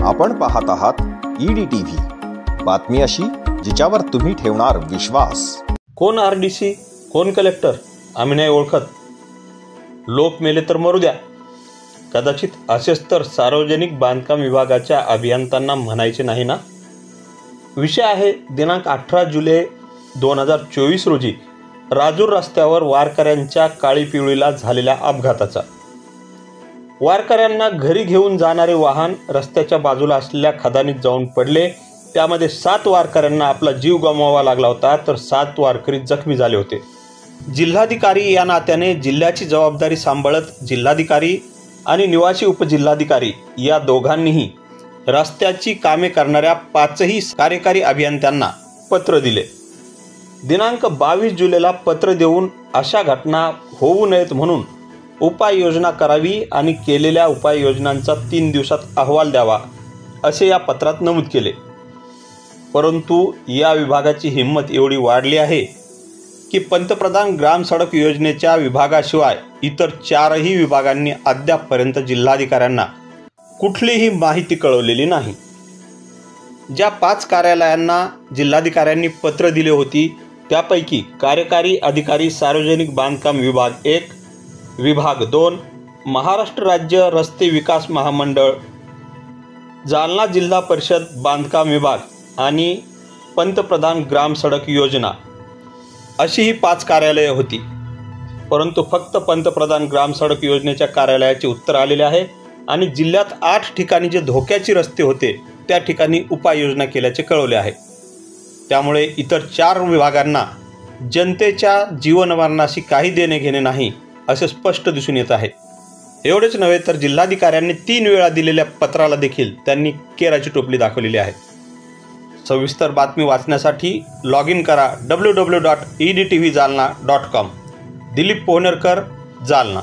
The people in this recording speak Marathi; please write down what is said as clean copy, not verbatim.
आपण पाहत आहात EDTV, बातमी अशी जिच्यावर तुम्ही ठेवणार विश्वास। कोण RDC, कोण कलेक्टर आम्ही नाही ओळखत। लोक मेले तर मरू द्या, कदाचित असेच तर सार्वजनिक बांधकाम विभागाच्या अभियंत्यांना म्हणायचे नाही ना। विषय आहे दिनांक 18 जुलै 2024 रोजी राजूर रस्त्यावर वारकऱ्यांच्या काळी पिवळीला झालेल्या अपघाताचा। वारकऱ्यांना घरी घेऊन जाणारे वाहन रस्त्याच्या बाजूला असलेल्या खदानीत जाऊन पडले। त्यामध्ये 7 वारकऱ्यांना आपला जीव गमवावा लागला होता, तर 7 वारकरी जखमी झाले होते। जिल्हाधिकारी या नात्याने जिल्ह्याची जबाबदारी सांभाळत जिल्हाधिकारी आणि निवासी उपजिल्हाधिकारी या दोघांनीही रस्त्याची कामे करणाऱ्या 5ही कार्यकारी अभियंत्यांना पत्र दिले। दिनांक 22 जुलैला पत्र देऊन अशा घटना होऊ नयेत म्हणून उपाययोजना करावी आणि केलेल्या उपाययोजनांचा 3 दिवसात अहवाल द्यावा असे या पत्रात नमूद केले। परंतु या विभागाची हिंमत एवढी वाढली आहे की पंतप्रधान ग्राम सडक योजनेच्या विभागाशिवाय इतर 4ही विभागांनी अद्यापपर्यंत जिल्हाधिकाऱ्यांना कुठलीही माहिती कळवलेली नाही। ज्या 5 कार्यालयांना जिल्हाधिकाऱ्यांनी पत्र दिले होती त्यापैकी कार्यकारी अधिकारी सार्वजनिक बांधकाम विभाग 1, विभाग 2, महाराष्ट्र राज्य रस्ते विकास महामंडळ, जालना जिल्हा परिषद बांधकाम विभाग आणि पंतप्रधान ग्राम सडक योजना अशी ही 5 कार्यालये होती। परंतु फक्त पंतप्रधान ग्राम सडक योजनेच्या कार्यालयाचे उत्तर आलेले आहे आणि जिल्ह्यात 8 ठिकाणी जे धोक्याचे रस्ते होते त्या ठिकाणी उपाययोजना केल्याचे कळवले आहे। त्यामुळे इतर 4 विभागांना जनतेच्या जीवनमरणाशी काही देणे घेणे नाही असे स्पष्ट दिसून येत आहे। एवढेच नव्हे तर जिल्हाधिकाऱ्यांनी 3 वेळा दिलेल्या पत्राला देखील त्यांनी केराची टोपली दाखवलेली आहे। सविस्तर बातमी वाचण्यासाठी लॉग इन करा www.edtvjalna.com। दिलीप पोहनेरकर, जालना।